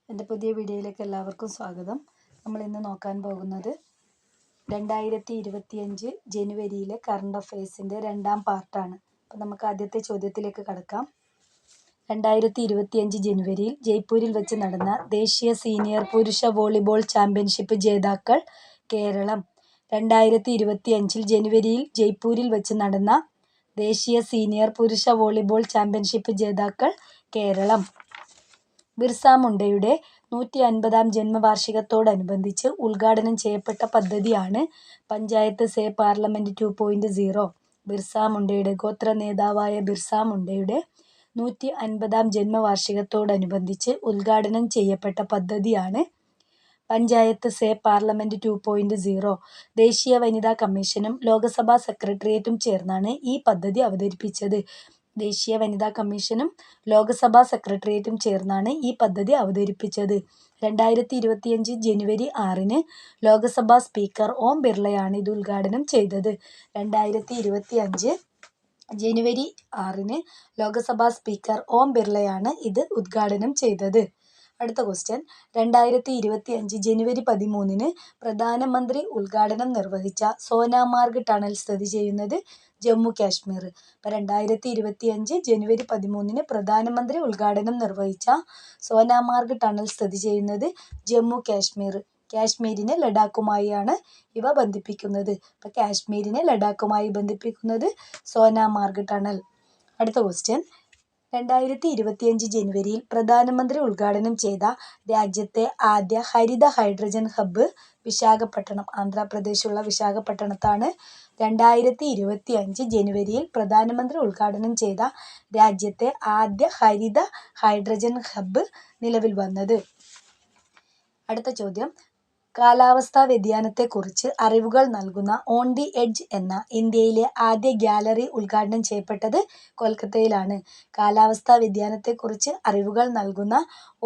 എൻ്റെ പുതിയ വീഡിയോയിലേക്ക് എല്ലാവർക്കും സ്വാഗതം. നമ്മൾ ഇന്ന് നോക്കാൻ പോകുന്നത് 2025 ജനുവരിയിലെ കറണ്ട് അഫയേഴ്സിൻ്റെ രണ്ടാം പാർട്ടാണ്. അപ്പോൾ നമുക്ക് ആദ്യത്തെ ചോദ്യത്തിലേക്ക് കടക്കാം. 2025 ജനുവരിയിൽ ജയ്പൂരിൽ വെച്ച് നടന്ന ദേശീയ സീനിയർ പുരുഷ വോളിബോൾ ചാമ്പ്യൻഷിപ്പ് ജേതാക്കൾ കേരളം. 2025 ജനുവരിയിൽ ജയ്പൂരിൽ വെച്ച് നടന്ന ദേശീയ സീനിയർ പുരുഷ വോളിബോൾ ചാമ്പ്യൻഷിപ്പ് ജേതാക്കൾ കേരളം. ബിർസ മുണ്ടയുടെ 150-ാം ജന്മവാർഷികത്തോടനുബന്ധിച്ച് ഉദ്ഘാടനം ചെയ്യപ്പെട്ട പദ്ധതിയാണ് പഞ്ചായത്ത് സേ പാർലമെന്റ് 2.0. ബിർസ മുണ്ടയുടെ ഗോത്ര നേതാവായ ബിർസ മുണ്ടയുടെ 150-ാം ജന്മവാർഷികത്തോടനുബന്ധിച്ച് ഉദ്ഘാടനം ചെയ്യപ്പെട്ട പദ്ധതിയാണ് പഞ്ചായത്ത് സേ പാർലമെന്റ് 2.0. ദേശീയ വനിതാ കമ്മീഷനും ലോക്സഭാ സെക്രട്ടേറിയറ്റും ചേർന്നാണ് ഈ പദ്ധതി അവതരിപ്പിച്ചത്. ദേശീയ വനിതാ കമ്മീഷനും ലോക്സഭാ സെക്രട്ടേറിയറ്റും ചേർന്നാണ് ഈ പദ്ധതി അവതരിപ്പിച്ചത്. 2025 ജനുവരി 6-ന് ലോക്സഭാ സ്പീക്കർ ഓം ബിർളയാണ് ഇത് ഉദ്ഘാടനം ചെയ്തത്. 2025 ജനുവരി 6-ന് ലോക്സഭാ സ്പീക്കർ ഓം ബിർളയാണ് ഇത് ഉദ്ഘാടനം ചെയ്തത്. അടുത്ത ക്വസ്റ്റ്യൻ. 2025 ജനുവരി 13-ന് പ്രധാനമന്ത്രി ഉദ്ഘാടനം നിർവഹിച്ച സോനാമാർഗ് ടണൽ സ്ഥിതി ചെയ്യുന്നത് ജമ്മു കാശ്മീർ. അപ്പോൾ 2025 ജനുവരി 13-ന് പ്രധാനമന്ത്രി ഉദ്ഘാടനം നിർവഹിച്ച സോനാമാർഗ് ടണൽ സ്ഥിതി ചെയ്യുന്നത് ജമ്മു കാശ്മീർ. കാശ്മീരിനെ ലഡാക്കുമായാണ് ഇവ ബന്ധിപ്പിക്കുന്നത്. അപ്പോൾ കാശ്മീരിനെ ലഡാക്കുമായി ബന്ധിപ്പിക്കുന്നത് സോനാമാർഗ് ടണൽ. അടുത്ത ക്വസ്റ്റ്യൻ. 2025 ജനുവരിയിൽ പ്രധാനമന്ത്രി ഉദ്ഘാടനം ചെയ്ത രാജ്യത്തെ ആദ്യ ഹരിത ഹൈഡ്രജൻ ഹബ്ബ് വിശാഖപട്ടണം. ആന്ധ്രാപ്രദേശുള്ള വിശാഖപട്ടണത്താണ് 2025 ജനുവരിയിൽ പ്രധാനമന്ത്രി ഉദ്ഘാടനം ചെയ്ത രാജ്യത്തെ ആദ്യ ഹരിത ഹൈഡ്രജൻ ഹബ്ബ് നിലവിൽ വന്നത്. അടുത്ത ചോദ്യം. കാലാവസ്ഥാ വ്യതിയാനത്തെക്കുറിച്ച് അറിവുകൾ നൽകുന്ന ഓൺ ദി എഡ്ജ് എന്ന ഇന്ത്യയിലെ ആദ്യ ഗ്യാലറി ഉദ്ഘാടനം ചെയ്യപ്പെട്ടത് കൊൽക്കത്തയിലാണ്. കാലാവസ്ഥാ വ്യതിയാനത്തെക്കുറിച്ച് അറിവുകൾ നൽകുന്ന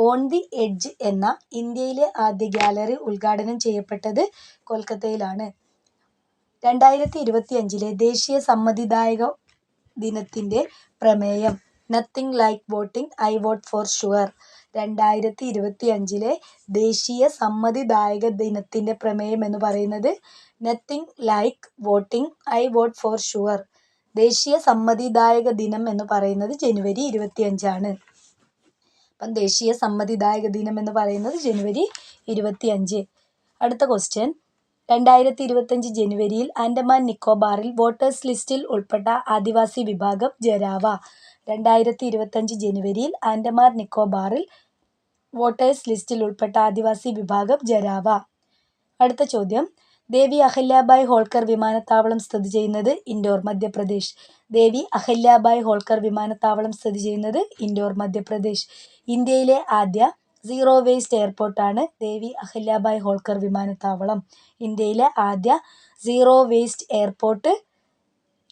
ഓൺ ദി എഡ്ജ് എന്ന ഇന്ത്യയിലെ ആദ്യ ഗ്യാലറി ഉദ്ഘാടനം ചെയ്യപ്പെട്ടത് കൊൽക്കത്തയിലാണ്. 2025 ദേശീയ സമ്മതിദായക ദിനത്തിൻ്റെ പ്രമേയം nothing like voting, I vote for sure. 2025 ദേശീയ സമ്മതിദായക ദിനത്തിൻ്റെ പ്രമേയം എന്ന് പറയുന്നത് nothing like voting, I vote for sure. ദേശീയ സമ്മതിദായക ദിനം എന്ന് പറയുന്നത് ജനുവരി 25 അപ്പം ദേശീയ സമ്മതിദായക ദിനം എന്ന് പറയുന്നത് ജനുവരി 25. അടുത്ത ക്വസ്റ്റ്യൻ. 2025 ജനുവരിയിൽ ആൻഡമാൻ നിക്കോബാറിൽ വോട്ടേഴ്സ് ലിസ്റ്റിൽ ഉൾപ്പെട്ട ആദിവാസി വിഭാഗം ജരാവ. 2025 ജനുവരിയിൽ ആൻഡമാൻ നിക്കോബാറിൽ വോട്ടേഴ്സ് ലിസ്റ്റിൽ ഉൾപ്പെട്ട ആദിവാസി വിഭാഗം ജരാവ. അടുത്ത ചോദ്യം. ദേവി അഹല്യാബായ് ഹോൾക്കർ വിമാനത്താവളം സ്ഥിതി ചെയ്യുന്നത് ഇൻഡോർ, മധ്യപ്രദേശ്. ദേവി അഹല്യാബായ് ഹോൾക്കർ വിമാനത്താവളം സ്ഥിതി ചെയ്യുന്നത് ഇൻഡോർ, മധ്യപ്രദേശ്. ഇന്ത്യയിലെ ആദ്യ സീറോ വേസ്റ്റ് എയർപോർട്ടാണ് ദേവി അഹല്യാബായ് ഹോൾക്കർ വിമാനത്താവളം. ഇന്ത്യയിലെ ആദ്യ സീറോ വേസ്റ്റ് എയർപോർട്ട്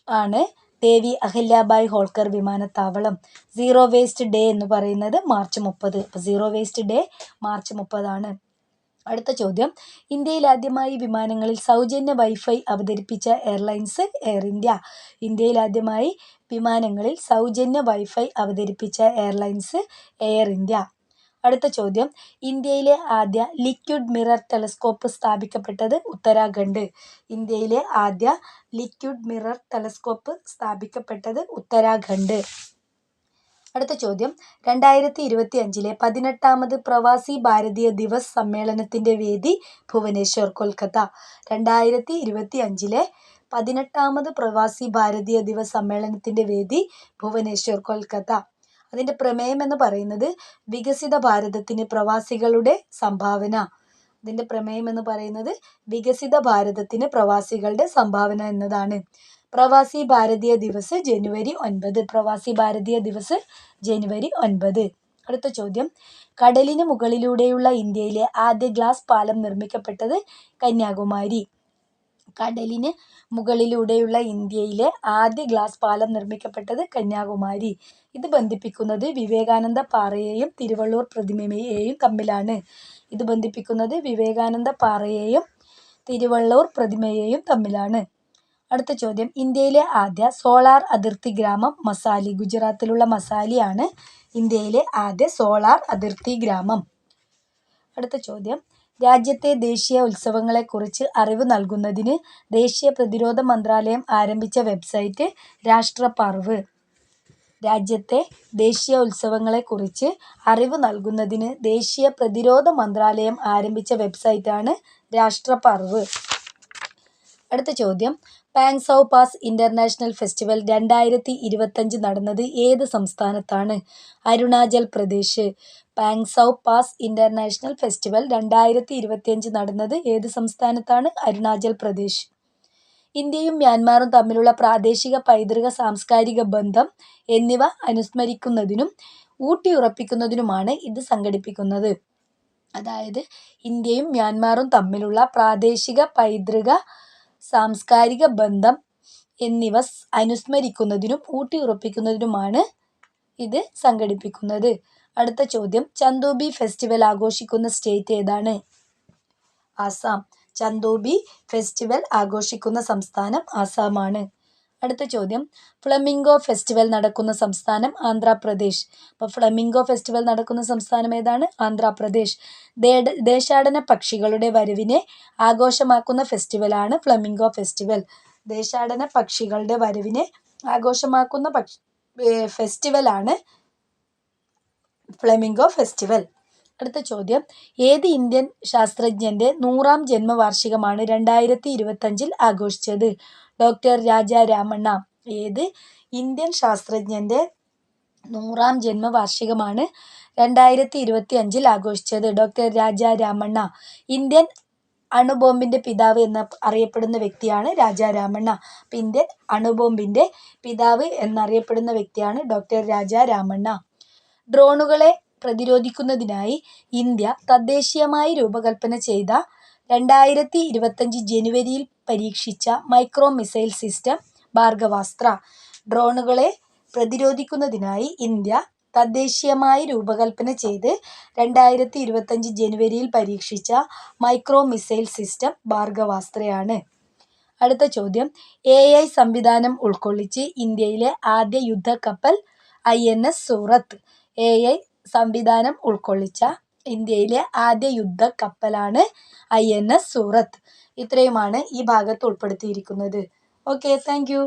ആണ് ദേവി അഹല്യാബായ് ഹോൾക്കർ വിമാനത്താവളം. സീറോ വേസ്റ്റ് ഡേ എന്ന് പറയുന്നത് മാർച്ച് 30. അപ്പോൾ സീറോ വേസ്റ്റ് ഡേ മാർച്ച് 30. അടുത്ത ചോദ്യം. ഇന്ത്യയിൽ ആദ്യമായി വിമാനങ്ങളിൽ സൗജന്യ വൈഫൈ അവതരിപ്പിച്ച എയർലൈൻസ് എയർ ഇന്ത്യ. ഇന്ത്യയിൽ ആദ്യമായി വിമാനങ്ങളിൽ സൗജന്യ വൈഫൈ അവതരിപ്പിച്ച എയർലൈൻസ് എയർ ഇന്ത്യ. അടുത്ത ചോദ്യം. ഇന്ത്യയിലെ ആദ്യ ലിക്വിഡ് മിറർ ടെലസ്കോപ്പ് സ്ഥാപിക്കപ്പെട്ടത് ഉത്തരാഖണ്ഡ്. ഇന്ത്യയിലെ ആദ്യ ലിക്വിഡ് മിറർ ടെലസ്കോപ്പ് സ്ഥാപിക്കപ്പെട്ടത് ഉത്തരാഖണ്ഡ്. അടുത്ത ചോദ്യം. 2025 18ാമത് പ്രവാസി ഭാരതീയ ദിവസ് സമ്മേളനത്തിൻ്റെ വേദി ഭുവനേശ്വർ, കൊൽക്കത്ത. 2025 18ാമത് പ്രവാസി ഭാരതീയ ദിവസ് സമ്മേളനത്തിൻ്റെ വേദി ഭുവനേശ്വർ, കൊൽക്കത്ത. അതിൻ്റെ പ്രമേയം എന്ന് പറയുന്നത് വികസിത ഭാരതത്തിന് പ്രവാസികളുടെ സംഭാവന. അതിൻ്റെ പ്രമേയം എന്ന് പറയുന്നത് വികസിത ഭാരതത്തിന് പ്രവാസികളുടെ സംഭാവന എന്നതാണ്. പ്രവാസി ഭാരതീയ ദിവസ് ജനുവരി 9. പ്രവാസി ഭാരതീയ ദിവസ് ജനുവരി 9. അടുത്ത ചോദ്യം. കടലിന് മുകളിലൂടെയുള്ള ഇന്ത്യയിലെ ആദ്യ ഗ്ലാസ് പാലം നിർമ്മിക്കപ്പെട്ടത് കന്യാകുമാരി. കടലിന് മുകളിലൂടെയുള്ള ഇന്ത്യയിലെ ആദ്യ ഗ്ലാസ് പാലം നിർമ്മിക്കപ്പെട്ടത് കന്യാകുമാരി. ഇത് ബന്ധിപ്പിക്കുന്നത് വിവേകാനന്ദ പാറയെയും തിരുവള്ളൂർ പ്രതിമയെയും തമ്മിലാണ്. ഇത് ബന്ധിപ്പിക്കുന്നത് വിവേകാനന്ദ പാറയെയും തിരുവള്ളൂർ പ്രതിമയെയും തമ്മിലാണ്. അടുത്ത ചോദ്യം. ഇന്ത്യയിലെ ആദ്യ സോളാർ അതിർത്തി ഗ്രാമം മസാലി. ഗുജറാത്തിലുള്ള മസാലിയാണ് ഇന്ത്യയിലെ ആദ്യ സോളാർ അതിർത്തി ഗ്രാമം. അടുത്ത ചോദ്യം, രാജ്യത്തെ ദേശീയ ഉത്സവങ്ങളെക്കുറിച്ച് അറിവ് നൽകുന്നതിന് ദേശീയ പ്രതിരോധ മന്ത്രാലയം ആരംഭിച്ച വെബ്സൈറ്റ് രാഷ്ട്രപർവ്. രാജ്യത്തെ ദേശീയ ഉത്സവങ്ങളെക്കുറിച്ച് അറിവ് നൽകുന്നതിന് ദേശീയ പ്രതിരോധ മന്ത്രാലയം ആരംഭിച്ച വെബ്സൈറ്റാണ് രാഷ്ട്രപർവ്. അടുത്ത ചോദ്യം, പാങ്സൗ പാസ് ഇന്റർനാഷണൽ ഫെസ്റ്റിവൽ 2025 നടന്നത് ഏത് സംസ്ഥാനത്താണ്? Arunachal Pradesh. Pangsau pass international festival 2025 നടന്നത് ഏത് സംസ്ഥാനത്താണ്? അരുണാചൽ പ്രദേശ്. ഇന്ത്യയും മ്യാൻമാറും തമ്മിലുള്ള പ്രാദേശിക പൈതൃക സാംസ്കാരിക ബന്ധം എന്നിവ അനുസ്മരിക്കുന്നതിനും ഊട്ടിയുറപ്പിക്കുന്നതിനുമാണ് ഇത് സംഘടിപ്പിക്കുന്നത്. അതായത് ഇന്ത്യയും മ്യാൻമാറും തമ്മിലുള്ള പ്രാദേശിക പൈതൃക സാംസ്കാരിക ബന്ധം എന്നിവ അനുസ്മരിക്കുന്നതിനും ഊട്ടിയുറപ്പിക്കുന്നതിനുമാണ് ഇത് സംഘടിപ്പിക്കുന്നത്. അടുത്ത ചോദ്യം, ചന്ദോബി ഫെസ്റ്റിവൽ ആഘോഷിക്കുന്ന സ്റ്റേറ്റ് ഏതാണ്? ആസാം. ചന്ദോബി ഫെസ്റ്റിവൽ ആഘോഷിക്കുന്ന സംസ്ഥാനം ആസാമാണ്. അടുത്ത ചോദ്യം, ഫ്ലമിംഗോ ഫെസ്റ്റിവൽ നടക്കുന്ന സംസ്ഥാനം ആന്ധ്രാപ്രദേശ്. അപ്പോൾ ഫ്ലമിംഗോ ഫെസ്റ്റിവൽ നടക്കുന്ന സംസ്ഥാനം ഏതാണ്? ആന്ധ്രാപ്രദേശ്. ദേശാടന പക്ഷികളുടെ വരവിനെ ആഘോഷമാക്കുന്ന ഫെസ്റ്റിവലാണ് ഫ്ലമിംഗോ ഫെസ്റ്റിവൽ. ദേശാടന പക്ഷികളുടെ വരവിനെ ആഘോഷമാക്കുന്ന ഫെസ്റ്റിവലാണ് ഫ്ലമിംഗോ ഫെസ്റ്റിവൽ. അടുത്ത ചോദ്യം, ഏത് ഇന്ത്യൻ ശാസ്ത്രജ്ഞന്റെ 100ാം ജന്മവാർഷികമാണ് 2025 ആഘോഷിച്ചത്? ഡോക്ടർ രാജാ രാമണ്ണ. ഏത് ഇന്ത്യൻ ശാസ്ത്രജ്ഞന്റെ 100ാം ജന്മവാർഷികമാണ് 2025 ആഘോഷിച്ചത്? ഡോക്ടർ രാജാ രാമണ്ണ. ഇന്ത്യൻ അണുബോംബിന്റെ പിതാവ് എന്ന് അറിയപ്പെടുന്ന വ്യക്തിയാണ് രാജാ രാമണ്ണ. അപ്പം ഇന്ത്യൻ അണുബോംബിന്റെ പിതാവ് എന്നറിയപ്പെടുന്ന വ്യക്തിയാണ് ഡോക്ടർ രാജാ രാമണ്ണ. ഡ്രോണുകളെ പ്രതിരോധിക്കുന്നതിനായി ഇന്ത്യ തദ്ദേശീയമായി രൂപകൽപ്പന ചെയ്ത 2025 ജനുവരിയിൽ പരീക്ഷിച്ച മൈക്രോ മിസൈൽ സിസ്റ്റം ഭാർഗവാസ്ത്ര. ഡ്രോണുകളെ പ്രതിരോധിക്കുന്നതിനായി ഇന്ത്യ തദ്ദേശീയമായി രൂപകൽപ്പന ചെയ്ത് 2025 ജനുവരിയിൽ പരീക്ഷിച്ച മൈക്രോ മിസൈൽ സിസ്റ്റം ഭാർഗവാസ്ത്രയാണ്. അടുത്ത ചോദ്യം, AI സംവിധാനം ഉൾക്കൊള്ളിച്ച് ഇന്ത്യയിലെ ആദ്യ യുദ്ധക്കപ്പൽ INS സൂറത്ത്. AI സംവിധാനം ഉൾക്കൊള്ളിച്ച ഇന്ത്യയിലെ ആദ്യ യുദ്ധക്കപ്പലാണ് INS സൂറത്ത്. ഇത്രയുമാണ് ഈ ഭാഗത്ത് ഉൾപ്പെടുത്തിയിരിക്കുന്നത്. Okay, thank you.